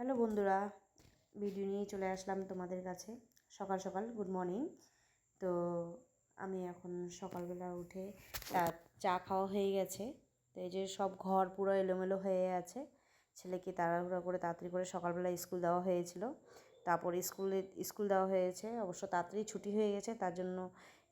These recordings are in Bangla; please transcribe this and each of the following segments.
হ্যালো বন্ধুরা, ভিডিও নিয়ে চলে আসলাম তোমাদের কাছে। সকাল সকাল গুড মর্নিং। তো আমি এখন সকালবেলা উঠে চা খাওয়া হয়ে গেছে। তো এই যে সব ঘর পুরো এলোমেলো হয়ে আছে। ছেলেকে তাড়াহুড়া করে তাড়াতাড়ি করে সকালবেলা স্কুল দেওয়া হয়েছিল। তারপর স্কুল দেওয়া হয়েছে, অবশ্য তাড়াতাড়ি ছুটি হয়ে গেছে, তার জন্য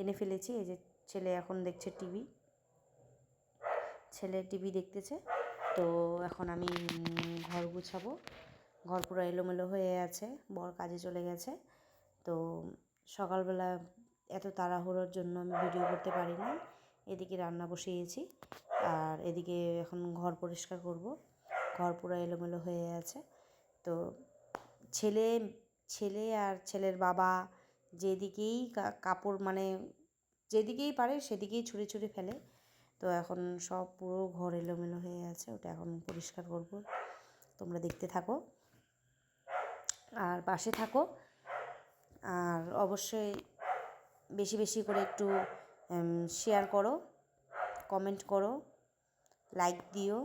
এনে ফেলেছি। এই যে ছেলে এখন দেখছে টিভি, ছেলে টিভি দেখতেছে। তো এখন আমি ঘর গুছাবো। ঘর পুরো এলোমেলো হয়ে আছে, বর কাজে চলে গেছে। তো সকালবেলা এত তাড়াহুড়োর জন্য আমি ভিডিও করতে পারি না। এদিকে রান্না বসিয়েছি আর এদিকে এখন ঘর পরিষ্কার করব। ঘর পুরো এলোমেলো হয়ে আছে। তো ছেলে ছেলে আর ছেলের বাবা যেদিকেই কাপড় মানে যেদিকেই পারে সেদিকেই ছুঁড়ে ছুঁড়ে ফেলে। তো এখন সব পুরো ঘর এলোমেলো হয়ে আছে, ওটা এখন পরিষ্কার করব। তোমরা দেখতে থাকো আর পাশে থাকো। আর অবশ্যই বেশি বেশি করে একটু শেয়ার করো, কমেন্ট করো, লাইক দিও।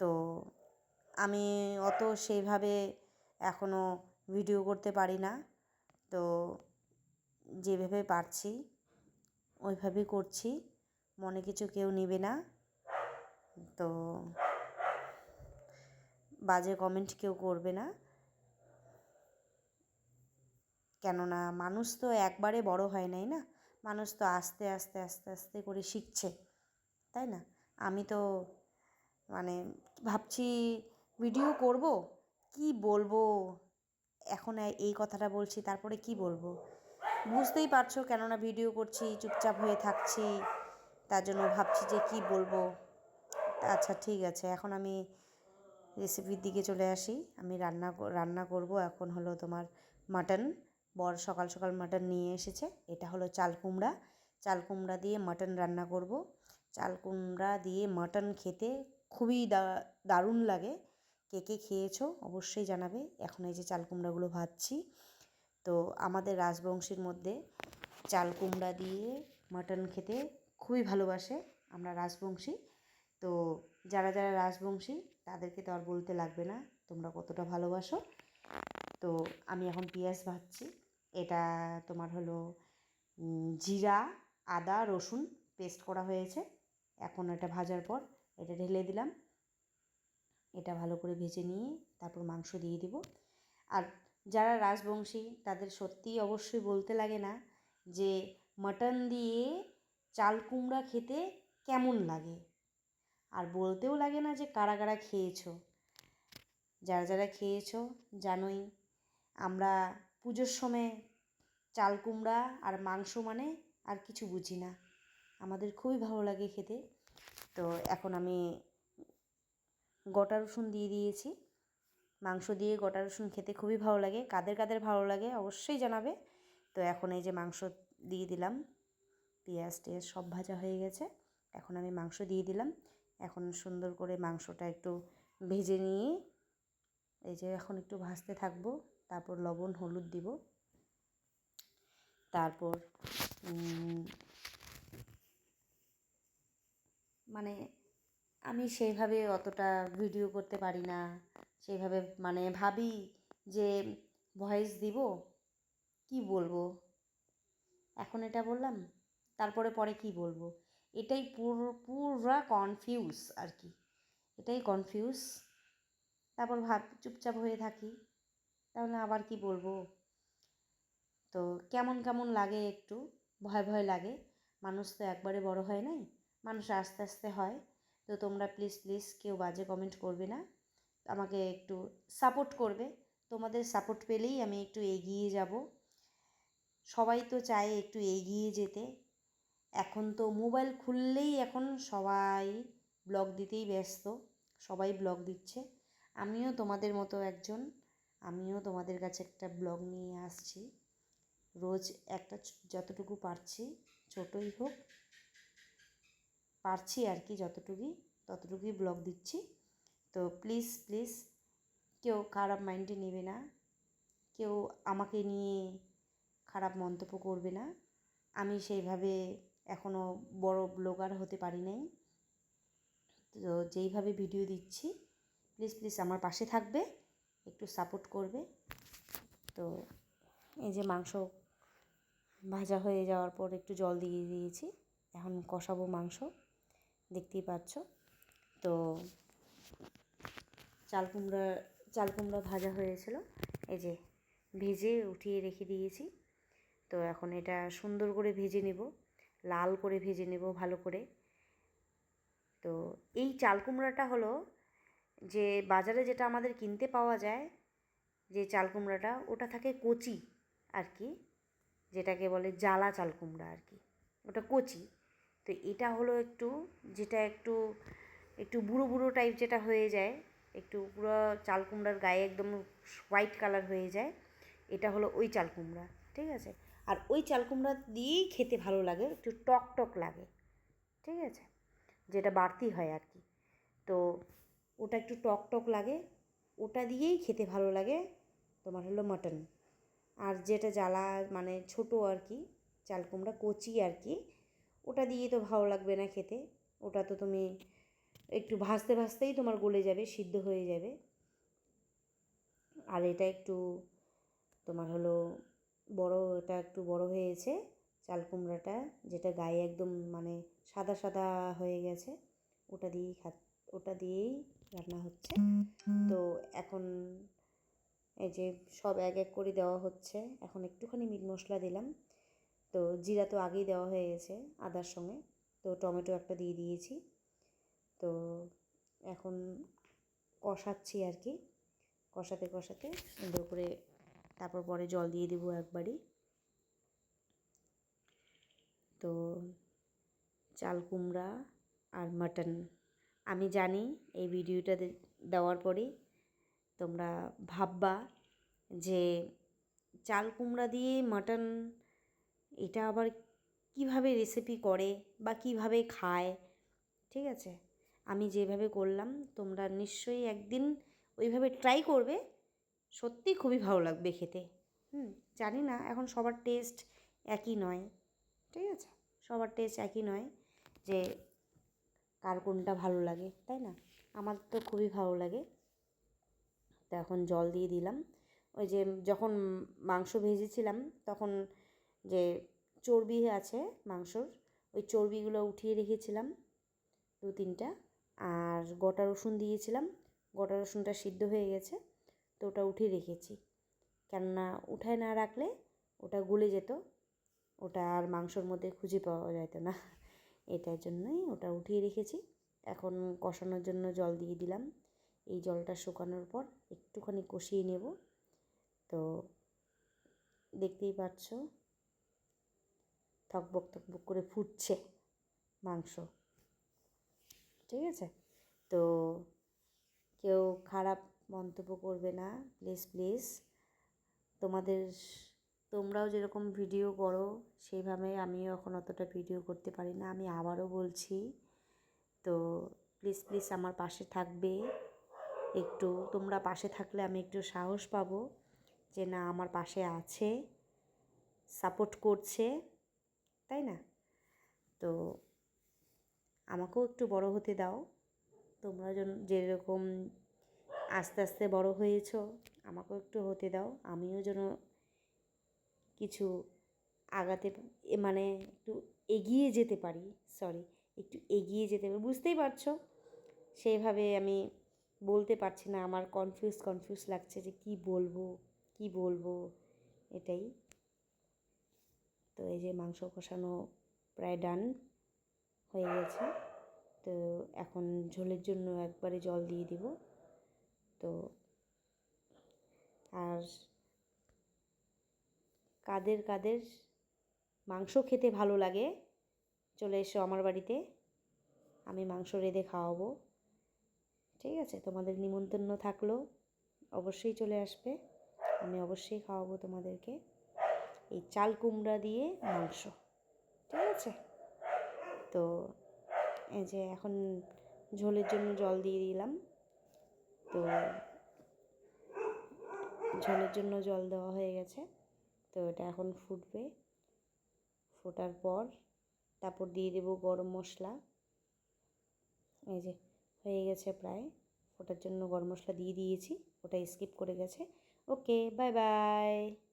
তো আমি অত সেইভাবে এখনও ভিডিও করতে পারি না। তো যেভাবে পারছি ওইভাবেই করছি, মনে কিছু কেউ নেবে না। তো বাজে কমেন্ট কেউ করবে না, কেননা মানুষ তো একবারে বড় হয় নাই না। মানুষ তো আস্তে আস্তে আস্তে আস্তে করে শিখছে, তাই না? আমি তো মানে ভাবছি ভিডিও করব, কি বলবো। এখন এই কথাটা বলছি, তারপরে কি বলবো বুঝতেই পারছো। কেননা ভিডিও করছি, চুপচাপ হয়ে থাকছি, তার জন্য ভাবছি যে কি বলবো। আচ্ছা ঠিক আছে, এখন আমি রেসিপির দিকে চলে আসি। আমি রান্না করব। এখন হলো তোমার মাটন। বর সকাল সকাল মাটন নিয়ে এসেছে। এটা হলো চাল কুমড়া। চাল কুমড়া দিয়ে মাটন রান্না করব। চাল কুমড়া দিয়ে মাটন খেতে খুবই দারুণ লাগে। কে কে খেয়েছো অবশ্যই জানাবে। এখন এই যে চাল কুমড়াগুলো ভাজছি। তো আমাদের রাজবংশীর মধ্যে চাল কুমড়া দিয়ে মাটন খেতে খুবই ভালোবাসে। আমরা রাজবংশী। তো যারা যারা রাজবংশী তাদেরকে তো আর বলতে লাগবে না তোমরা কতটা ভালোবাসো। তো আমি এখন পেঁয়াজ ভাজছি। এটা তোমার হলো জিরা, আদা, রসুন পেস্ট করা হয়েছে। এখন এটা ভাজার পর এটা ঢেলে দিলাম। এটা ভালো করে ভেজে নিয়ে তারপর মাংস দিয়ে দিব। আর যারা রাজবংশী তাদের সত্যিই অবশ্যই বলতে লাগে না যে মাটন দিয়ে চাল কুমড়া খেতে কেমন লাগে। আর বলতেও লাগে না যে কারা কারা খেয়েছো। যারা যারা খেয়েছো জানোই, আমরা পুজোর সময় চাল কুমড়া আর মাংস মানে আর কিছু বুঝি না, আমাদের খুবই ভালো লাগে খেতে। তো এখন আমি গোটা রসুন দিয়ে দিয়েছি। মাংস দিয়ে গোটা রসুন খেতে খুবই ভালো লাগে। কাদের কাদের ভালো লাগে অবশ্যই জানাবে। তো এখন এই যে মাংস দিয়ে দিলাম। পেঁয়াজ টেয়াজ সব ভাজা হয়ে গেছে। এখন আমি মাংস দিয়ে দিলাম। এখন সুন্দর করে মাংসটা একটু ভেজে নিয়ে এই যে এখন একটু ভাজতে থাকবো। তারপর লবণ হলুদ দিব। তারপর মানে আমি সেইভাবে অতটা ভিডিও করতে পারি না। সেইভাবে মানে ভাবি যে ভয়েস দিব, কি বলবো। এখন এটা বললাম, তারপরে পরে কি বলবো, এটাই পুরা কনফিউজ আর কি। এটাই কনফিউজ। তারপর চুপচাপ হয়ে থাকি, তাহলে আবার কি বলবো। তো কেমন কেমন লাগে, একটু ভয় ভয় লাগে। মানুষ তো একবারে বড় হয় নাই, মানুষ আস্তে আস্তে হয়। তো তোমরা প্লিজ প্লিজ কেউ বাজে কমেন্ট করবে না, আমাকে একটু সাপোর্ট করবে। তোমাদের সাপোর্ট পেলেই আমি একটু এগিয়ে যাব। সবাই তো চায় একটু এগিয়ে যেতে। এখন তো মোবাইল খুললেই এখন সবাই ব্লগ দিতেই ব্যস্ত, সবাই ব্লগ দিচ্ছে। আমিও তোমাদের মতো একজন, আমিও তোমাদের কাছে একটা ব্লগ নিয়ে আসছি। রোজ একটা যতটুকু পারছি, ছোটই হোক, পারছি আর কি, ততটুকুই ব্লগ দিচ্ছি। তো প্লিজ প্লিজ কেউ খারাপ মাইন্ডে নেবে না, কেউ আমাকে নিয়ে খারাপ মন্তব্য করবে না। আমি সেইভাবে এখনও বড় ব্লগার হতে পারি নাই। তো যেইভাবে ভিডিও দিচ্ছি প্লিজ প্লিজ আমার পাশে থাকবে। একটু সাপোর্ট করবে। তো এই যে মাংস ভাজা হয়ে যাওয়ার পর একটু জল দিয়ে দিয়েছি, এখন কষাবো মাংস, দেখতেই পাচ্ছ। তো চাল কুমড়া ভাজা হয়েছিল, এই যে ভেজে উঠিয়ে রেখে দিয়েছি। তো এখন এটা সুন্দর করে ভেজে নেব, লাল করে ভেজে নেব ভালো করে। তো এই চাল কুমড়াটা হলো যে বাজারে যেটা আমাদের কিনতে পাওয়া যায়, যে চাল কুমড়াটা ওটা থাকে কচি আর কি, যেটাকে বলে জ্বালা চাল কুমড়া আর কি, ওটা কচি। তো এটা হলো একটু যেটা একটু একটু বুড়ো বুড়ো টাইপ যেটা হয়ে যায়, একটু পুরো চাল কুমড়ার গায়ে একদম হোয়াইট কালার হয়ে যায়, এটা হলো ওই চাল কুমড়া, ঠিক আছে। আর ওই চাল কুমড়া দিয়েই খেতে ভালো লাগে, একটু টক টক লাগে, ঠিক আছে, যেটা বাড়তি হয় আর কি। তো ওটা একটু টক টক লাগে, ওটা দিয়েই খেতে ভালো লাগে তোমার হলো মাটন। আর যেটা জ্বালা মানে ছোটো আর কি চাল কুমড়া কচি আর কি, ওটা দিয়ে তো ভালো লাগবে না খেতে, ওটা তো তুমি একটু ভাজতে ভাজতেই তোমার গলে যাবে, সিদ্ধ হয়ে যাবে। আর এটা একটু তোমার হলো এটা একটু বড় হয়েছে চাল কুমড়াটা, যেটা গায়ে একদম মানে সাদা সাদা হয়ে গেছে, ওটা দিয়েই রান্না হচ্ছে। তো এখন এই যে সব এক এক করে দেওয়া হচ্ছে, এখন একটুখানি মিট মশলা দিলাম। তো জিরা তো আগেই দেওয়া হয়ে গেছে আদার সঙ্গে, তো টমেটো একটা দিয়ে দিয়েছি। তো এখন কষাচ্ছি আর কি, কষাতে কষাতে সুন্দর করে তারপর পরে জল দিয়ে দেবো একবারই। তো চাল কুমড়া আর মাটন, আমি জানি এই ভিডিওটা দেওয়ার পরেই তোমরা ভাববা যে চাল কুমড়া দিয়ে মাটন এটা আবার কিভাবে রেসিপি করে বা কিভাবে খায়, ঠিক আছে। আমি যেভাবে করলাম তোমরা নিশ্চয়ই একদিন ওইভাবে ট্রাই করবে, সত্যি খুবই ভালো লাগবে খেতে। জানি না এখন সবার টেস্ট একই নয়, ঠিক আছে, সবার টেস্ট একই নয় যে কার কোনটা ভালো লাগে, তাই না। আমার তো খুবই ভালো লাগে। তো এখন জল দিয়ে দিলাম, ওই যে যখন মাংস ভেজেছিলাম তখন যে চর্বি আছে মাংসর, ওই চর্বিগুলো উঠিয়ে রেখেছিলাম 2-3টা, আর গোটা রসুন দিয়েছিলাম, গোটা রসুনটা সিদ্ধ হয়ে গেছে, তো ওটা উঠিয়ে রেখেছি, কেননা উঠায় না রাখলে ওটা গলে যেত, ওটা আর মাংসর মধ্যে খুঁজে পাওয়া যেত না, এটার জন্যই ওটা উঠিয়ে রেখেছি। এখন কষানোর জন্য জল দিয়ে দিলাম, এই জলটা শুকানোর পর একটুখানি কষিয়ে নেব। তো দেখতেই পাচ্ছ থকবক থকবক করে ফুটছে মাংস, ঠিক আছে। তো কেউ খারাপ মন্তব্য করবে না প্লিজ প্লিজ, তোমরাও যেরকম ভিডিও করো সেইভাবে আমিও এখন অতটা ভিডিও করতে পারি না, আমি আবারও বলছি। তো প্লিজ প্লিজ আমার পাশে থাকবে, একটু তোমরা পাশে থাকলে আমি একটু সাহস পাবো যে না আমার পাশে আছে, সাপোর্ট করছে, তাই না। তো আমাকেও একটু বড় হতে দাও, তোমরা যেরকম আস্তে আস্তে বড় হয়েছো আমাকেও একটু হতে দাও, আমিও যেন কিছু আগাতে মানে একটু এগিয়ে যেতে পারি, একটু এগিয়ে যেতে পারি, বুঝতেই পারছো। সেইভাবে আমি বলতে পারছি না, আমার কনফিউজ লাগছে যে কি বলবো এটাই। তো এই যে মাংস কষানো প্রায় ডান হয়ে গেছে, তো এখন ঝোলের জন্য একবারে জল দিয়ে দিব। তো আর কাদের কাদের মাংস খেতে ভালো লাগে চলে এসো আমার বাড়িতে, আমি মাংস রেঁধে খাওয়াবো, ঠিক আছে। তোমাদের নিমন্ত্রণ থাকলো, অবশ্যই চলে আসবে, আমি অবশ্যই খাওয়াবো তোমাদেরকে এই চাল কুমড়া দিয়ে মাংস, ঠিক আছে। তো এই যে এখন ঝোলের জন্য জল দিয়ে দিলাম। তো ঝোলের জন্য জল দেওয়া হয়ে গেছে, তো এটা এখন ফুটবে, ফোটার পর তারপর দিয়ে দেবো গরম মশলা। এই যে হয়ে গেছে প্রায়, ফোটার জন্য গরম মশলা দিয়ে দিয়েছি, ওটা স্কিপ করে গেছে। ওকে, বাই বাই।